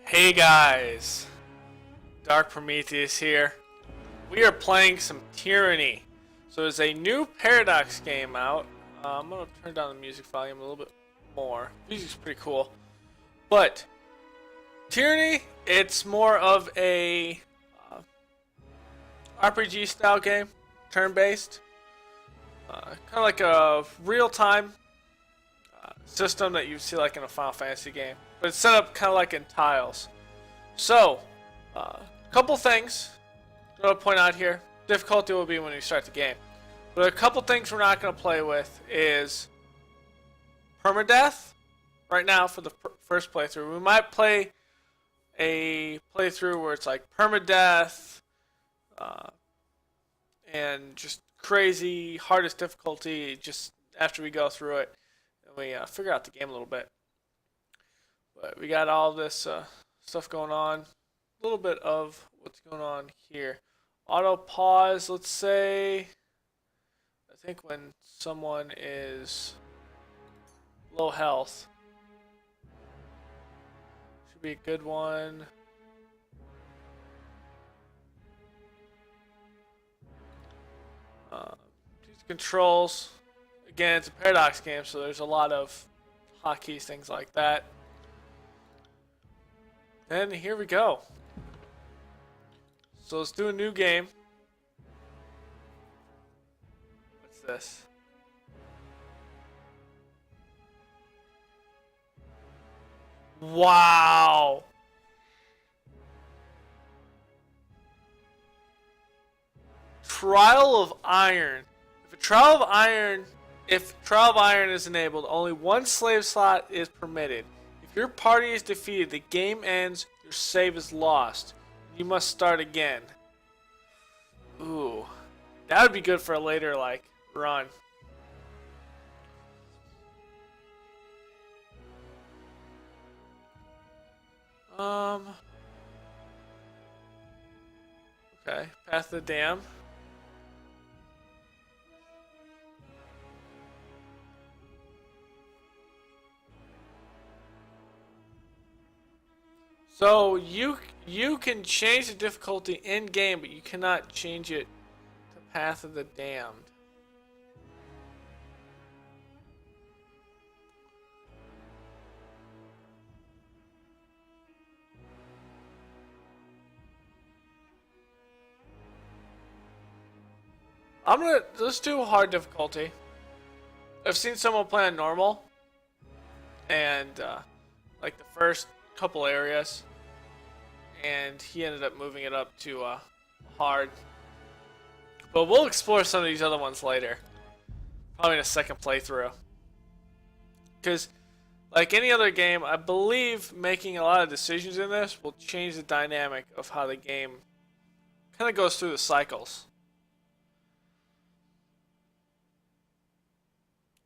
Hey guys, Dark Prometheus here. We are playing some Tyranny. So there's a new Paradox game out. I'm gonna turn down the music volume a little bit more. Music's pretty cool. But Tyranny, it's more of a RPG style game, turn-based. Kind of like a real-time system that you see like in a Final Fantasy game. But it's set up kind of like in tiles. So, a couple things I'm going to point out here. Difficulty will be when you start the game. But a couple things we're not going to play with is permadeath. Right now for the first playthrough. We might play a playthrough where it's like permadeath and just crazy, hardest difficulty just after we go through it and we figure out the game a little bit. But we got all this stuff going on. A little bit of what's going on here. Auto pause, let's say. I think when someone is low health. Should be a good one. These controls. Again, it's a Paradox game, so there's a lot of hotkeys, things like that. And here we go. So let's do a new game. What's this? Wow. Trial of Iron. If Trial of Iron is enabled, only one slave slot is permitted. If your party is defeated, the game ends, your save is lost. You must start again. Ooh. That would be good for a later, like, run. Okay, Path of the Dam. So you can change the difficulty in game, but you cannot change it to Path of the Damned. Let's do a hard difficulty. I've seen someone play on normal, and like the first couple areas, and he ended up moving it up to hard. But we'll explore some of these other ones later, probably in a second playthrough. Because, like any other game, I believe making a lot of decisions in this will change the dynamic of how the game kind of goes through the cycles.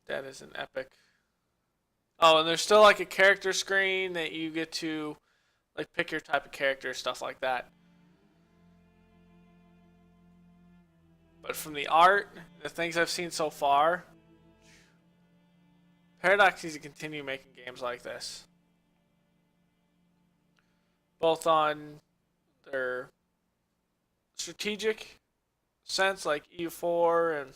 That is an epic. Oh, and there's still like a character screen that you get to like pick your type of character, stuff like that. But from the art, the things I've seen so far, Paradox needs to continue making games like this. Both on their strategic sense, like EU4 and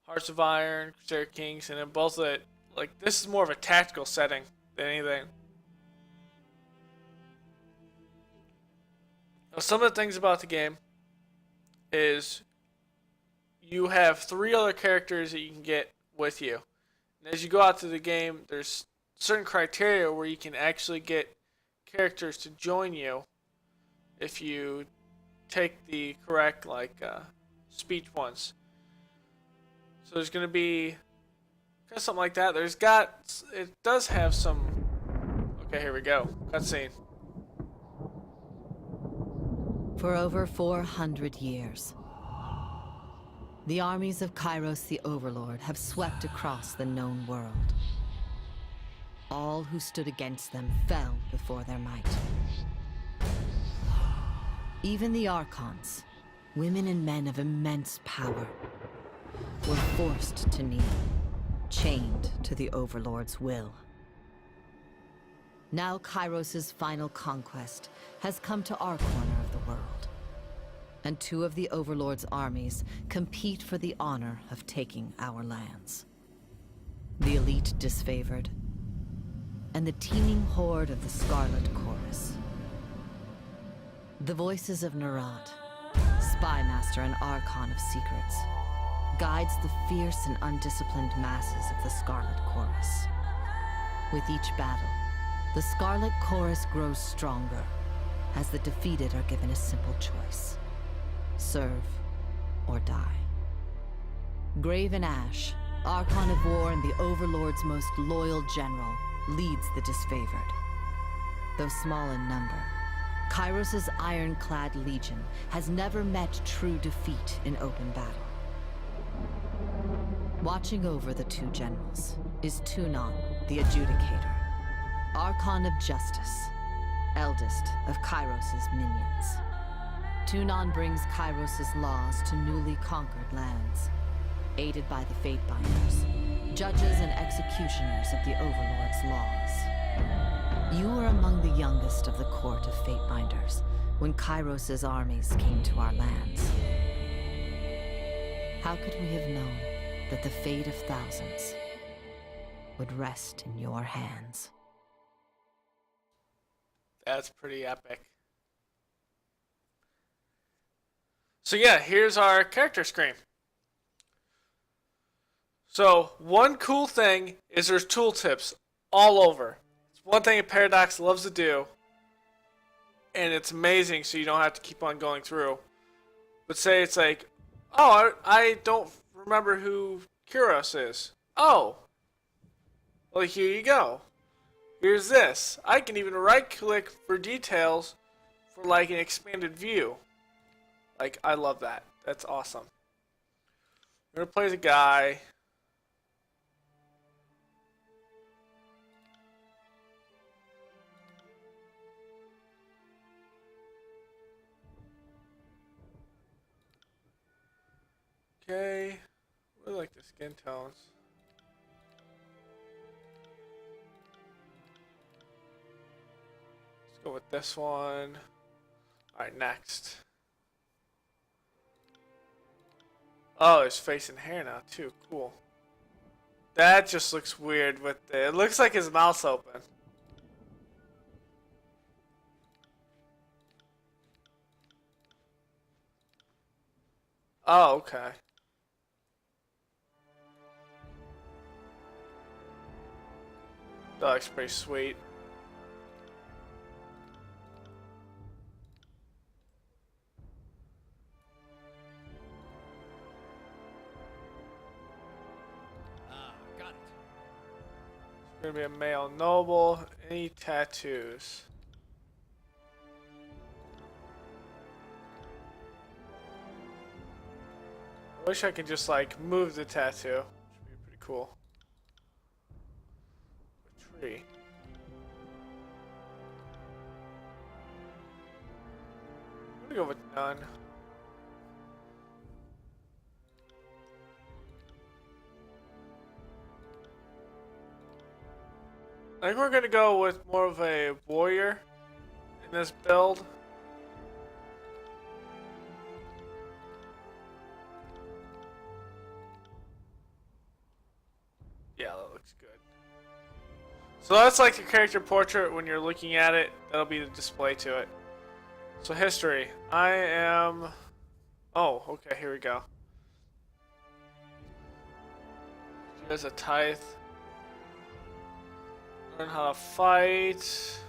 Hearts of Iron, Crusader Kings, and then both of it. Like, this is more of a tactical setting than anything. Now, some of the things about the game is you have 3 other characters that you can get with you. And as you go out to the game, there's certain criteria where you can actually get characters to join you if you take the correct, like, speech ones. So there's going to be something like that. It does have some. Okay, here we go. Cutscene. For over 400 years, the armies of Kyros the Overlord have swept across the known world. All who stood against them fell before their might. Even the Archons, women and men of immense power, were forced to kneel, chained to the Overlord's will. Now Kyros' final conquest has come to our corner of the world. And two of the Overlord's armies compete for the honor of taking our lands. The elite disfavored, and the teeming horde of the Scarlet Chorus. The voices of Nerat, spy master and Archon of secrets, guides the fierce and undisciplined masses of the Scarlet Chorus. With each battle, the Scarlet Chorus grows stronger, as the defeated are given a simple choice: serve or die. Graven Ash, Archon of War and the Overlord's most loyal general, leads the disfavored. Though small in number, Kyros' ironclad legion has never met true defeat in open battle. Watching over the two generals is Tureon, the Adjudicator, Archon of Justice, eldest of Kyros' minions. Tureon brings Kyros' laws to newly conquered lands, aided by the Fatebinders, judges and executioners of the Overlord's laws. You were among the youngest of the court of Fatebinders when Kyros' armies came to our lands. How could we have known that the fate of thousands would rest in your hands? That's pretty epic. So yeah, here's our character screen. So one cool thing is there's tooltips all over. It's one thing a Paradox loves to do, and it's amazing, so you don't have to keep on going through. But say it's like, oh, I don't remember who Kyros is. Oh, well, here you go. Here's this. I can even right-click for details for like an expanded view. Like, I love that. That's awesome. We're gonna play as a guy. Okay. I like the skin tones. Let's go with this one. Alright, next. Oh, his face and hair now too. Cool. That just looks weird with it looks like his mouth's open. Oh, okay. That looks pretty sweet. Got it. It's gonna be a male noble. Any tattoos? I wish I could just like move the tattoo. Should be pretty cool. A tree. I'm gonna go with none. I think we're gonna go with more of a warrior in this build. Yeah, that looks good. So that's like the character portrait when you're looking at it. That'll be the display to it. So history. I am... Oh, okay, here we go. Here's a tithe. Learn how to fight.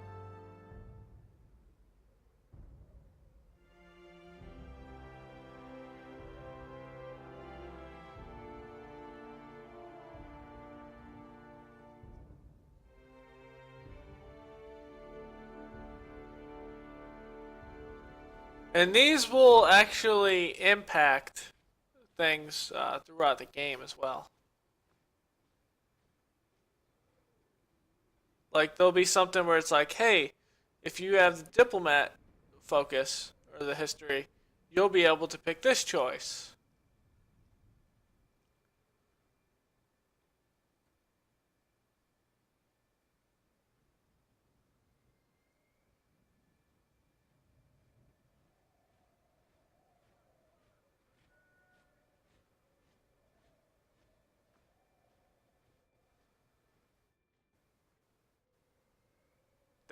And these will actually impact things throughout the game as well. Like, there'll be something where it's like, hey, if you have the diplomat focus, or the history, you'll be able to pick this choice.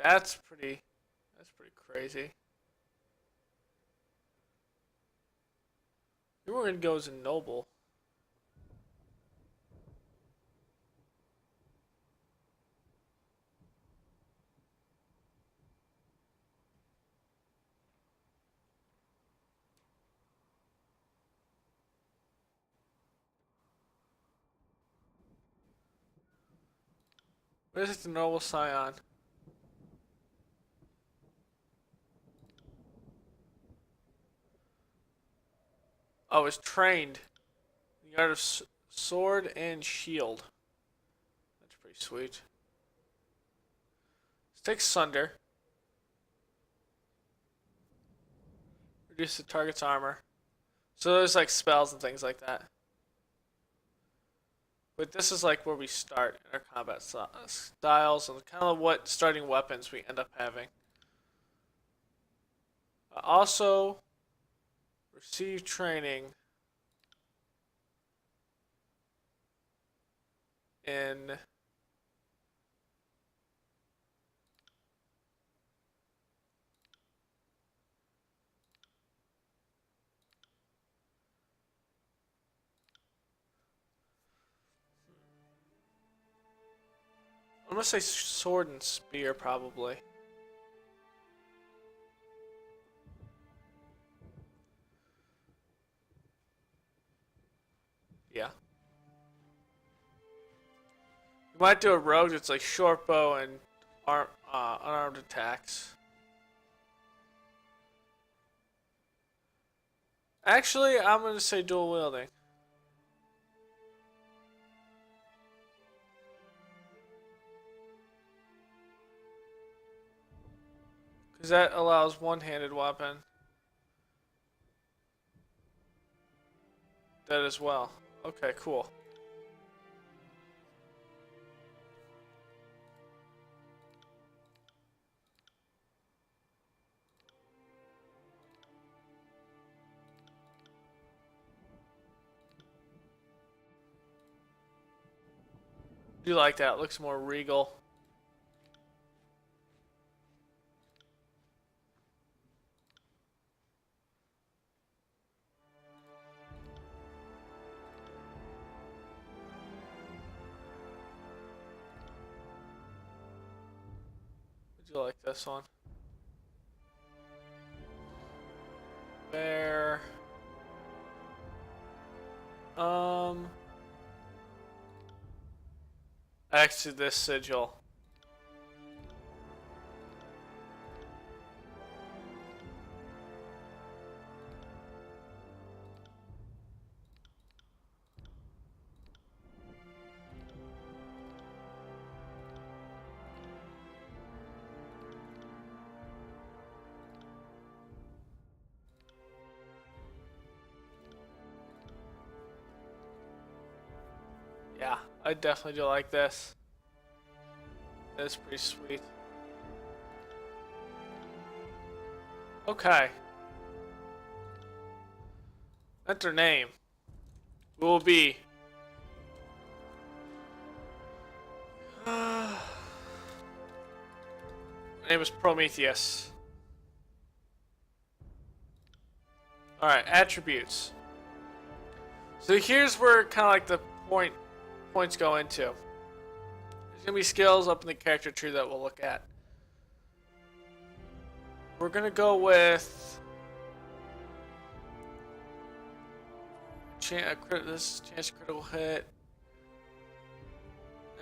That's pretty crazy. Maybe we're gonna go as a noble. What is it, the noble scion? Oh, it's trained. The art of sword and shield. That's pretty sweet. Let's take Sunder. Reduce the target's armor. So there's like spells and things like that. But this is like where we start in our combat styles and kind of what starting weapons we end up having. Also, receive training in I'm gonna say sword and spear probably. Yeah. You might do a rogue that's like short bow and unarmed attacks. Actually, I'm gonna say dual wielding. Because that allows one-handed weapon. That as well. Okay, cool. Do like that? It looks more regal. Would you like this one? There. Actually, this sigil. Yeah, I definitely do like this. That's pretty sweet. Okay. Enter name. Will be. My name is Prometheus. Alright, attributes. So here's where kind of like the points go into. There's gonna be skills up in the character tree that we'll look at. We're gonna go with this chance critical hit,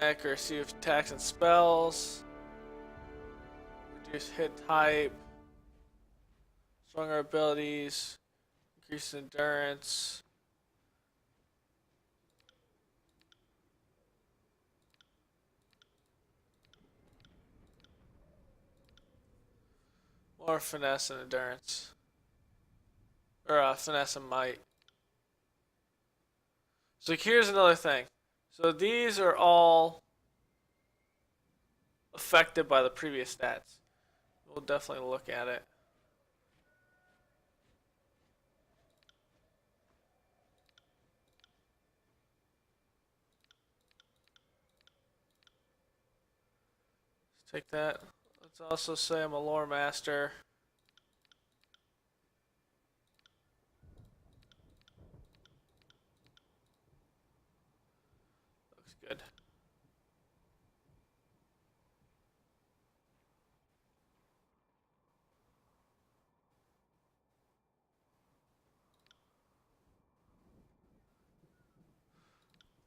accuracy of attacks and spells, reduce hit type, stronger abilities, increase endurance. More finesse and endurance. Or finesse and might. So here's another thing. So these are all affected by the previous stats. We'll definitely look at it. Let's take that. Let's Let's also say I'm a lore master. Looks good.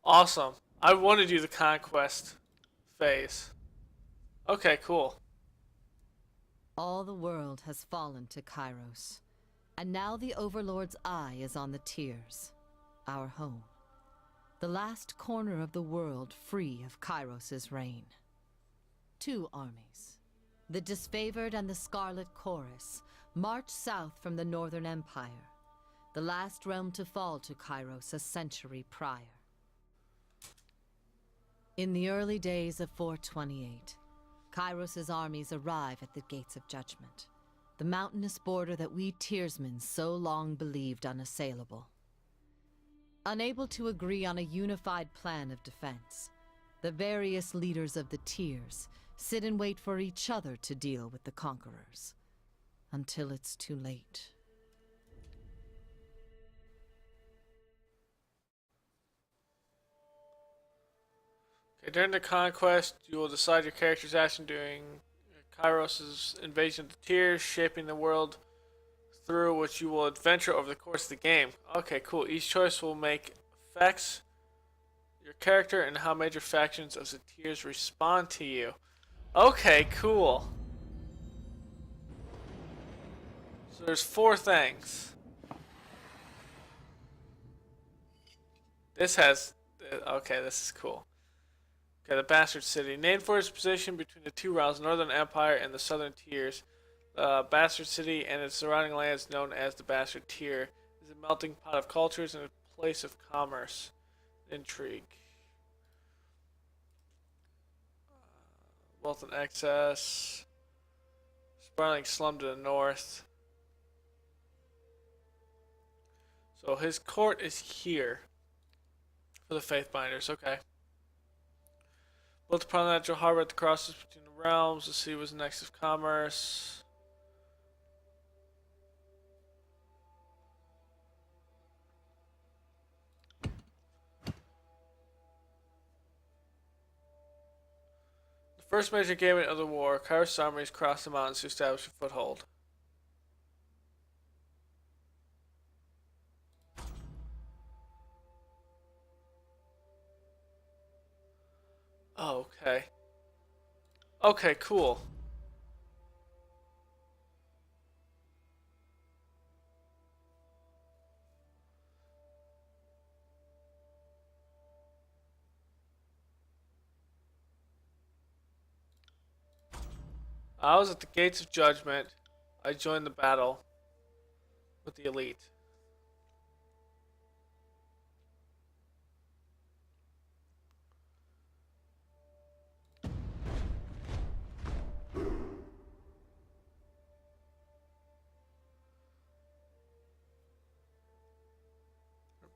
Awesome. I want to do the conquest phase. Okay, cool. All the world has fallen to Kyros, and now the Overlord's eye is on the Tears, our home. The last corner of the world free of Kyros' reign. Two armies, the Disfavored and the Scarlet Chorus, march south from the Northern Empire, the last realm to fall to Kyros a century prior. In the early days of 428, Kyros' armies arrive at the Gates of Judgment, the mountainous border that we Tearsmen so long believed unassailable. Unable to agree on a unified plan of defense, the various leaders of the Tears sit and wait for each other to deal with the conquerors, until it's too late. Okay, during the conquest, you will decide your character's action during Kyros' invasion of the Tears, shaping the world through which you will adventure over the course of the game. Okay, cool. Each choice will make affects your character and how major factions of the Tears respond to you. Okay, cool. So there's 4 things. This has... Okay, this is cool. Okay, the Bastard City. Named for its position between the two realms, Northern Empire and the Southern Tiers, Bastard City and its surrounding lands, known as the Bastard Tier, is a melting pot of cultures and a place of commerce, intrigue, wealth and excess, sprawling slum to the north. So his court is here for the Faithbinders. Okay. Built upon the natural harbor at the crosses between the realms, the city was a nexus of commerce. The first major engagement of the war, Kyros' armies crossed the mountains to establish a foothold. Oh, okay. Okay, cool. I was at the Gates of Judgment. I joined the battle with the elite.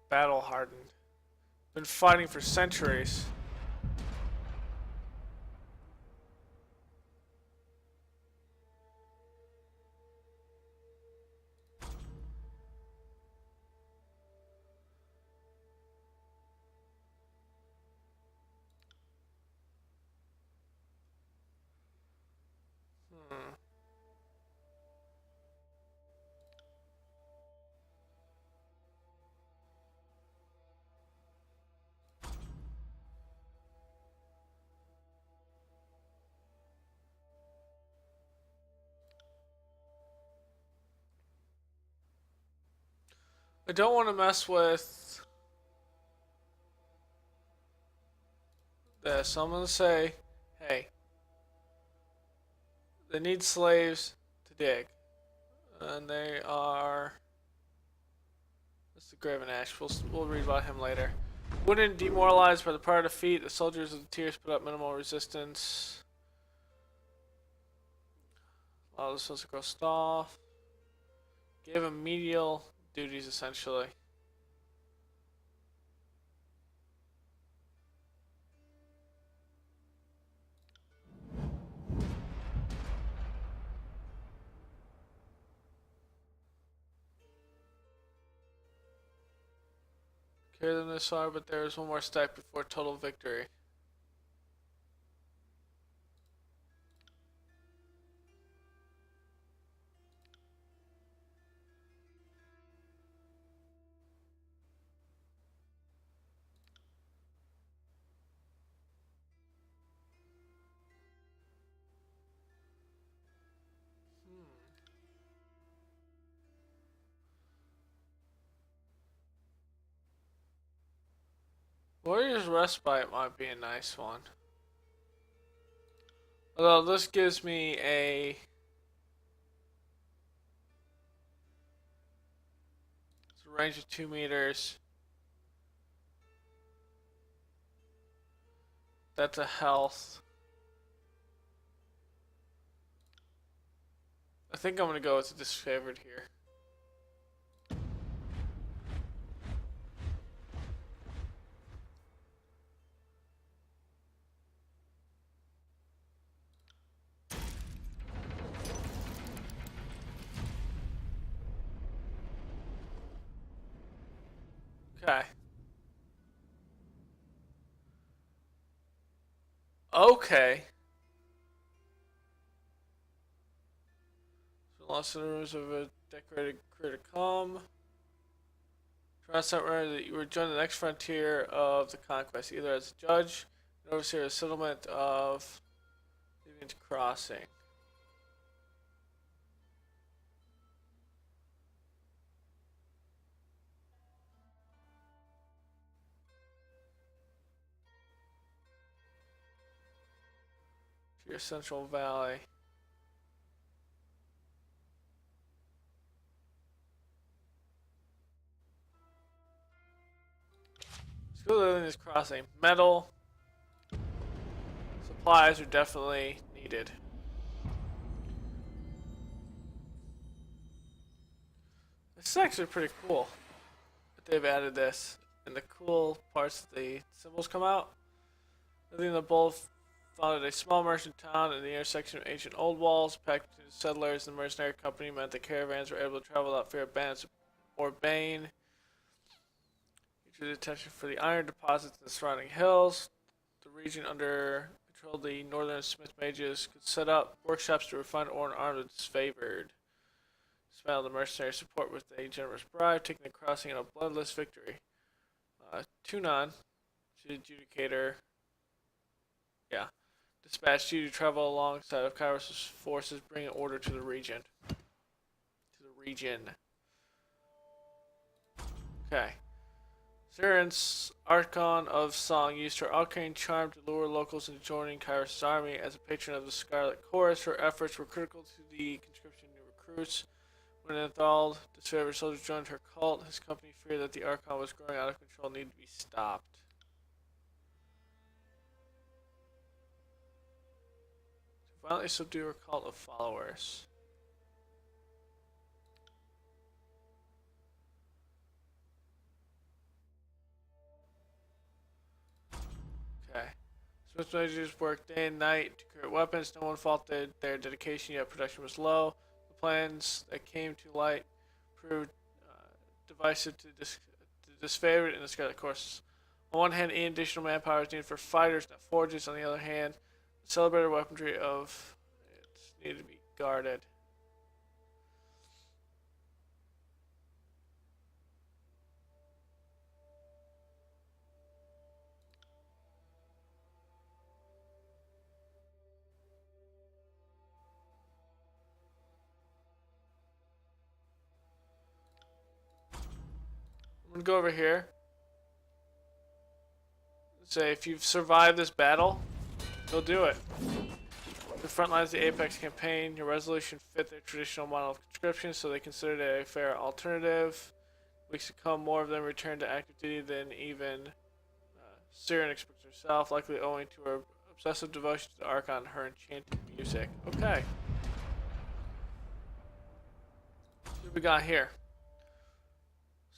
Battle hardened. Been fighting for centuries. I don't want to mess with this. So I'm going to say, hey, they need slaves to dig. And they are... This is the Graven Ash. We'll read about him later. Wooden, demoralized by the prior defeat, the soldiers of the Tears put up minimal resistance. Allow the souls to grow off. Gave him medial duties, essentially. Carry them this far, but there is one more step before total victory. Warrior's Respite might be a nice one. Although this gives me a range of 2 meters. That's a health. I think I'm gonna go with the disfavored here. Okay. Okay. So lost in the rooms of a decorated crew to come. Trust not remember that you were joined the next frontier of the conquest, either as a judge, an overseer of settlement of Leaving Crossing. To your Central Valley. School living is crossing. Metal supplies are definitely needed. This is actually pretty cool that they've added this. And the cool parts that the symbols come out. I think the both founded a small merchant town in the intersection of ancient old walls. Packed between the settlers and the mercenary company meant the caravans were able to travel without fear of bandits or bane. Due to attention for the iron deposits in the surrounding hills, the region under control of the northern smith mages could set up workshops to refine ore and arm the disfavored. Smell the mercenary support with a generous bribe, taking the crossing in a bloodless victory. Tunon, the adjudicator, dispatched you to travel alongside of Kyros' forces, bringing order to the region. Okay. Siren's Archon of Song used her arcane charm to lure locals into joining Kyros' army. As a patron of the Scarlet Chorus, her efforts were critical to the conscription of new recruits. When an enthralled, disfavored soldier joined her cult, his company feared that the Archon was growing out of control and needed to be stopped. To violently subdue her cult of followers. Okay. Smith mages worked day and night to create weapons. No one faulted their dedication, yet production was low. The plans that came to light proved divisive to disfavored and the Scarlet Courses. On one hand, any additional manpower is needed for fighters, not forges. On the other hand, the celebrated weaponry of it needed to be guarded. I'm gonna go over here. Say if you've survived this battle, you'll do it. The front lines of the Apex campaign, your resolution fit their traditional model of conscription, so they considered it a fair alternative. Weeks to come, more of them returned to active duty than even Siren expects herself, likely owing to her obsessive devotion to the Archon and her enchanted music. Okay. What we got here?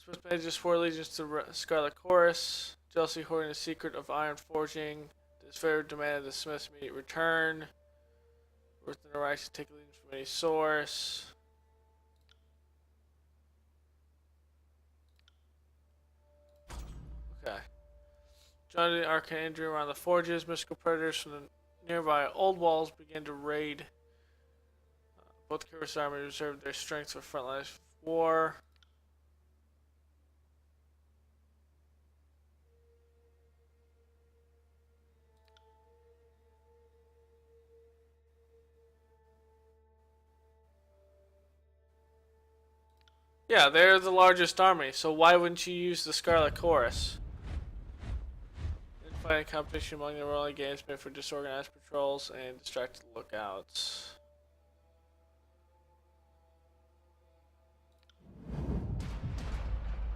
Smith mages swore allegiance to Scarlet Chorus. Jealousy hoarding the secret of iron forging. This favor demanded the Smith's immediate return. Within the rights to take allegiance from any source. Okay. Joining the Archon injury around the forges, mystical predators from the nearby old walls began to raid. Both the Kyros army reserved their strength for frontline war. Yeah, they're the largest army, so why wouldn't you use the Scarlet Chorus? Fighting competition among the rolling games made for disorganized patrols and distracted lookouts.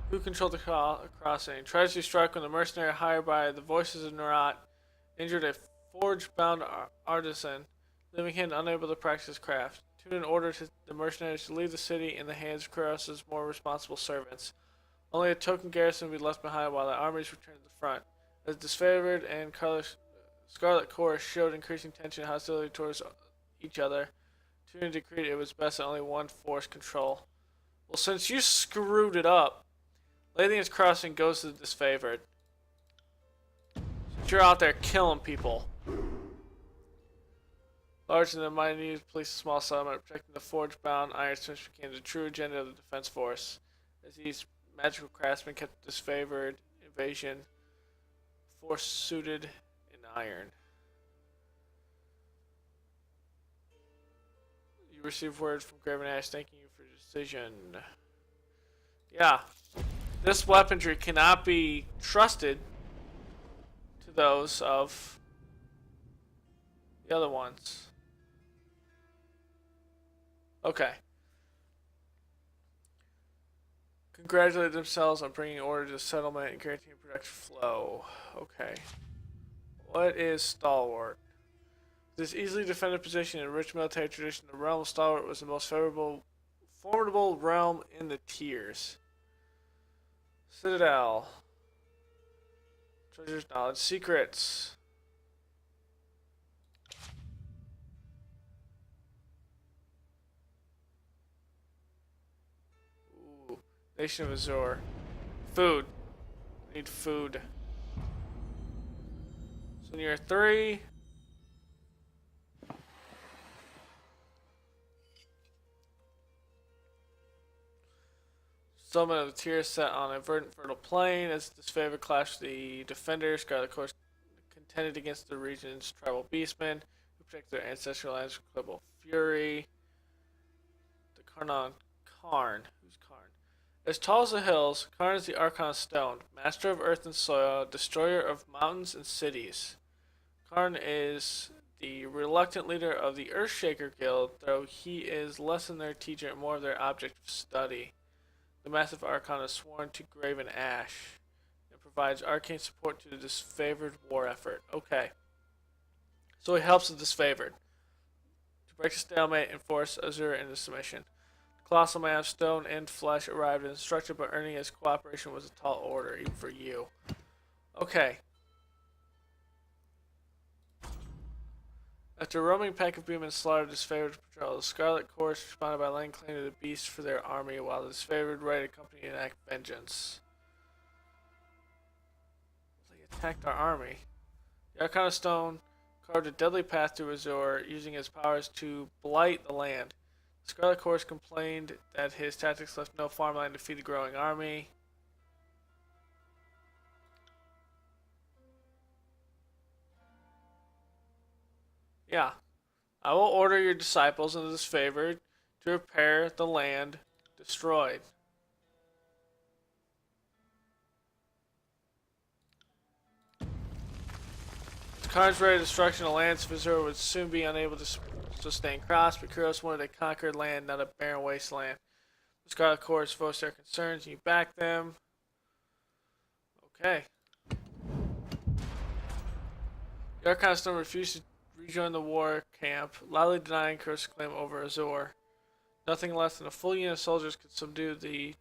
Who controlled the crossing? Tragedy struck when the mercenary hired by the voices of Nerat injured a forge-bound artisan, leaving him unable to practice his craft. Tureon ordered the mercenaries to leave the city in the hands of Kyros' more responsible servants. Only a token garrison would be left behind while the armies returned to the front. As disfavored and Scarlet Chorus showed increasing tension and hostility towards each other, Tyranny decreed it was best that only one force control. Well, since you screwed it up, Lathian's Crossing goes to the disfavored. Since you're out there killing people. Large and the mighty needed to police a small settlement, protecting the forge-bound ironsmiths became the true agenda of the defense force. As these magical craftsmen kept disfavored invasion force suited in iron. You received word from Graven Ash thanking you for your decision. Yeah. This weaponry cannot be trusted to those of the other ones. Okay. Congratulate themselves on bringing order to the settlement and guaranteeing production flow. Okay. What is Stalwart? This easily defended position in a rich military tradition, the realm of Stalwart was the most formidable realm in the tiers. Citadel. Treasures, knowledge, secrets. Ooh. Nation of Azure. Food. Need food. So near 3. Summon of the tier set on a verdant fertile plain. As this favor clashed the defenders, Scarlet Course contended against the region's tribal beastmen, who protected their ancestral lands from global fury. The Karn. Who's Karn? As tall as the hills, Karn is the Archon Stone, master of earth and soil, destroyer of mountains and cities. Karn is the reluctant leader of the Earthshaker Guild, though he is less than their teacher and more of their object of study. The massive Archon is sworn to Graven Ash and provides arcane support to the disfavored war effort. Okay. So he helps the disfavored to break the stalemate and force Azure into submission. The colossal man of stone and flesh arrived and instructed, but earning his cooperation was a tall order, even for you. Okay. After a roaming pack of beemen slaughtered disfavored patrol, the Scarlet Chorus responded by laying claim to the beast for their army, while the disfavored raided company and enact vengeance. They attacked our army. The Archon of Stone carved a deadly path through Azure, using his powers to blight the land. The Scarlet Chorus complained that his tactics left no farmland to feed the growing army. Yeah. I will order your disciples and the disfavored to repair the land destroyed. With Karn's ready destruction, the lands of Azure would soon be unable to sustain crops, but Kyros wanted a conquered land, not a barren wasteland. The Scarlet Chorus voiced their concerns, and you back them. Okay. The Archon Stone refused to rejoin the war camp, loudly denying Kyros' claim over Azure. Nothing less than a full unit of soldiers could subdue the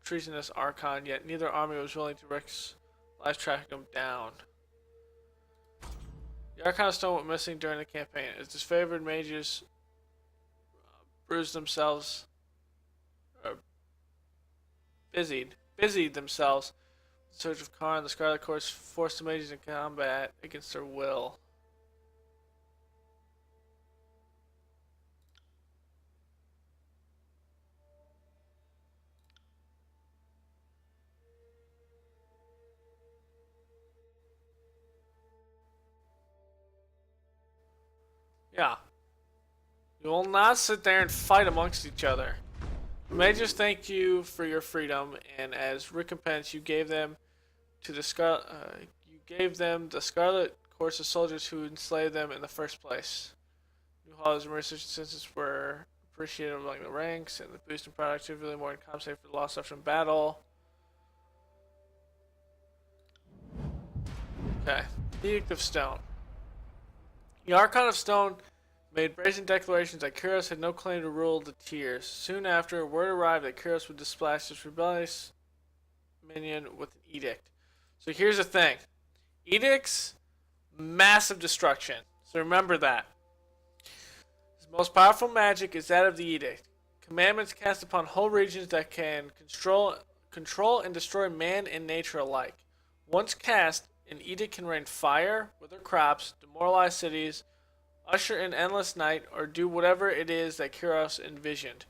treasonous Archon, yet neither army was willing to risk life tracking them down. The Archon Stone went missing during the campaign, as disfavored mages busied themselves Surge of Karn, the Scarlet Corps forced the mages in combat against their will. Yeah. You will not sit there and fight amongst each other. The mages thank you for your freedom, and as recompense, you gave them to the Scarlet Corps of soldiers who enslaved them in the first place. New Hall's research assistants were appreciated among the ranks, and the boost in productivity really more than compensate for the loss suffered in battle. Okay. Edict of Stone. The Archon of Stone made brazen declarations that Kyros had no claim to rule the tiers. Soon after, word arrived that Kyros would dispatch his rebellious minion with an edict. So here's the thing. Edicts, massive destruction. So remember that. His most powerful magic is that of the edict. Commandments cast upon whole regions that can control and destroy man and nature alike. Once cast, an edict can rain fire, wither crops, demoralize cities, usher in endless night, or do whatever it is that Kyros envisioned.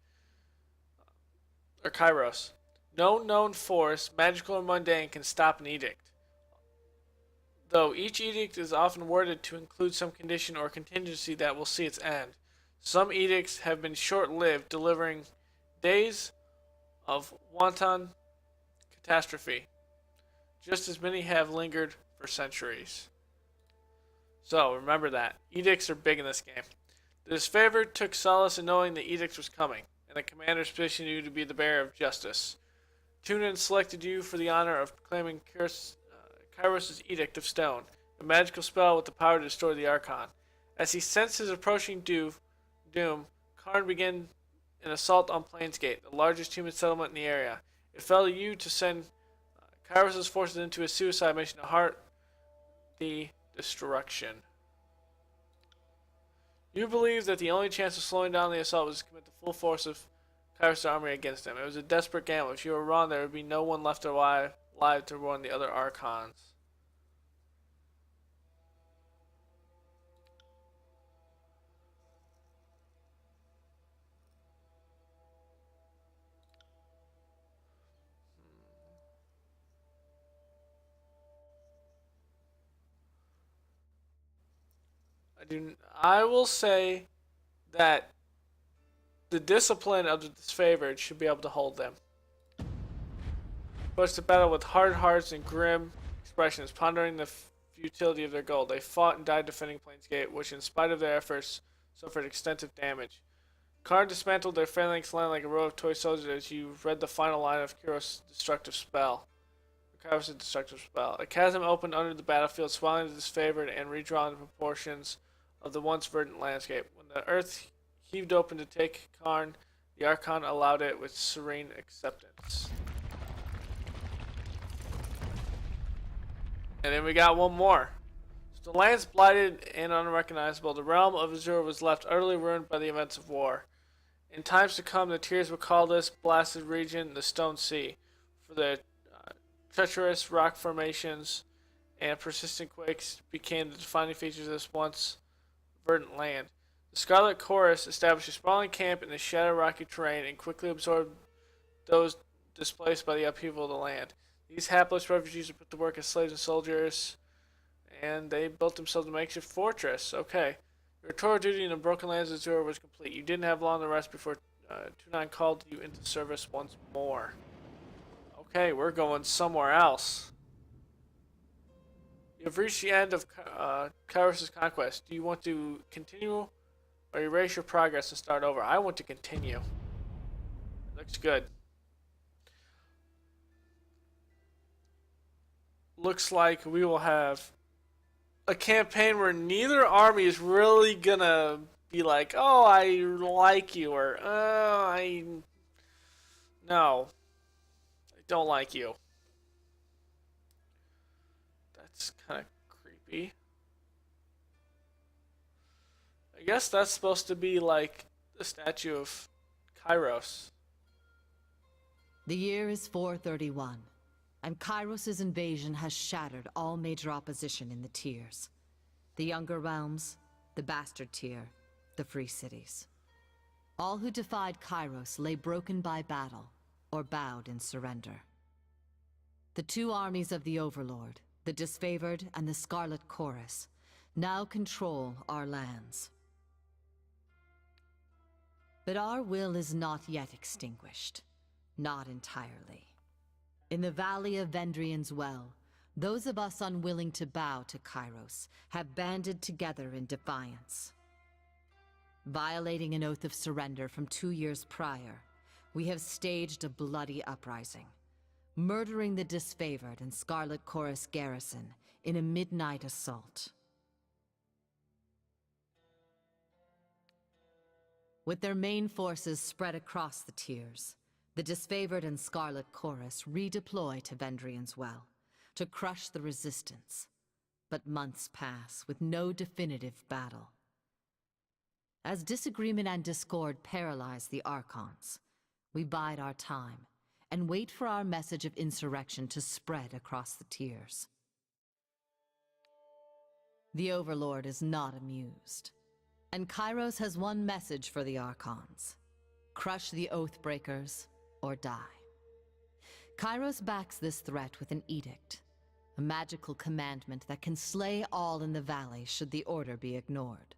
Or Kyros. No known force, magical or mundane, can stop an edict. Though each edict is often worded to include some condition or contingency that will see its end. Some edicts have been short-lived, delivering days of wanton catastrophe. Just as many have lingered for centuries. So, remember that. Edicts are big in this game. The disfavored took solace in knowing the edict was coming, and the commanders positioned you to be the bearer of justice. Tureon selected you for the honor of proclaiming Kyros' Edict of Stone, a magical spell with the power to destroy the Archon. As he sensed his approaching doom, Karn began an assault on Plainsgate, the largest human settlement in the area. It fell to you to send Kyros' forces into a suicide mission to halt the destruction. You believed that the only chance of slowing down the assault was to commit the full force of Kyros' army against them. It was a desperate gamble. If you were wrong, there would be no one left alive to warn the other Archons. I will say that the discipline of the disfavored should be able to hold them. Approached the battle with hard hearts and grim expressions, pondering the futility of their goal. They fought and died defending Plainsgate, which, in spite of their efforts, suffered extensive damage. Karn dismantled their phalanx line like a row of toy soldiers as you read the final line of Kyros' destructive spell. Kyros' destructive spell. A chasm opened under the battlefield, swallowing the disfavored and redrawn the proportions of the once verdant landscape. When the earth heaved open to take Karn, the Archon allowed it with serene acceptance. And then we got one more. So the lands blighted and unrecognizable, the realm of Azure was left utterly ruined by the events of war. In times to come, the tears will call this blasted region the Stone Sea, for the treacherous rock formations and persistent quakes became the defining features of this once verdant land. The Scarlet Corps established a sprawling camp in the shattered rocky terrain and quickly absorbed those displaced by the upheaval of the land. These hapless refugees were put to work as slaves and soldiers, and they built themselves a makeshift fortress. Okay. Your tour duty in the Broken Lands of Azure was complete. You didn't have long to rest before Tureon called you into service once more. Okay, we're going somewhere else. You've reached the end of Kyros' conquest. Do you want to continue or erase your progress and start over? I want to continue. Looks good. Looks like we will have a campaign where neither army is really gonna be like, oh, I like you, or no, I don't like you. That's kind of creepy. I guess that's supposed to be like the statue of Kyros. The year is 431. and Kyros' invasion has shattered all major opposition in the tiers. The Younger Realms, the Bastard Tier, the Free Cities. All who defied Kyros lay broken by battle, or bowed in surrender. The two armies of the Overlord, the Disfavored and the Scarlet Chorus, now control our lands. But our will is not yet extinguished. Not entirely. In the Valley of Vendrian's Well, those of us unwilling to bow to Kyros have banded together in defiance. Violating an oath of surrender from 2 years prior, we have staged a bloody uprising, murdering the Disfavored and Scarlet Chorus garrison in a midnight assault. With their main forces spread across the tiers, the Disfavored and Scarlet Chorus redeploy to Vendrian's Well to crush the resistance. But months pass with no definitive battle. As disagreement and discord paralyze the Archons, we bide our time and wait for our message of insurrection to spread across the tiers. The Overlord is not amused, and Kyros has one message for the Archons: crush the Oathbreakers or die. Kyros backs this threat with an edict, a magical commandment that can slay all in the valley should the order be ignored.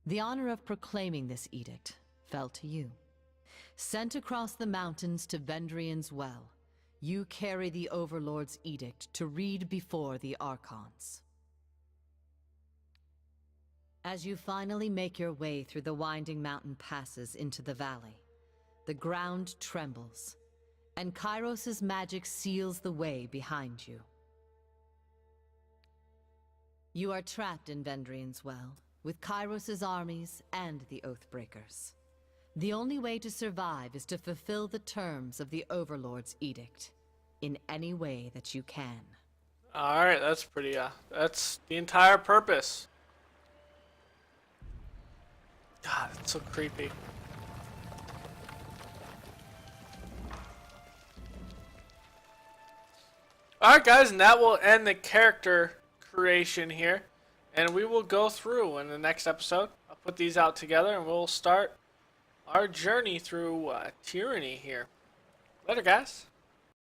The honor of proclaiming this edict fell to you. Sent across the mountains to Vendrian's Well, you carry the Overlord's edict to read before the Archons. As you finally make your way through the winding mountain passes into the valley, the ground trembles, and Kyros' magic seals the way behind you. You are trapped in Vendrian's Well, with Kyros' armies and the Oathbreakers. The only way to survive is to fulfill the terms of the Overlord's edict, in any way that you can. Alright, that's pretty, that's the entire purpose. God, it's so creepy. Alright guys, and that will end the character creation here. And we will go through in the next episode. I'll put these out together and we'll start our journey through Tyranny here. Later guys.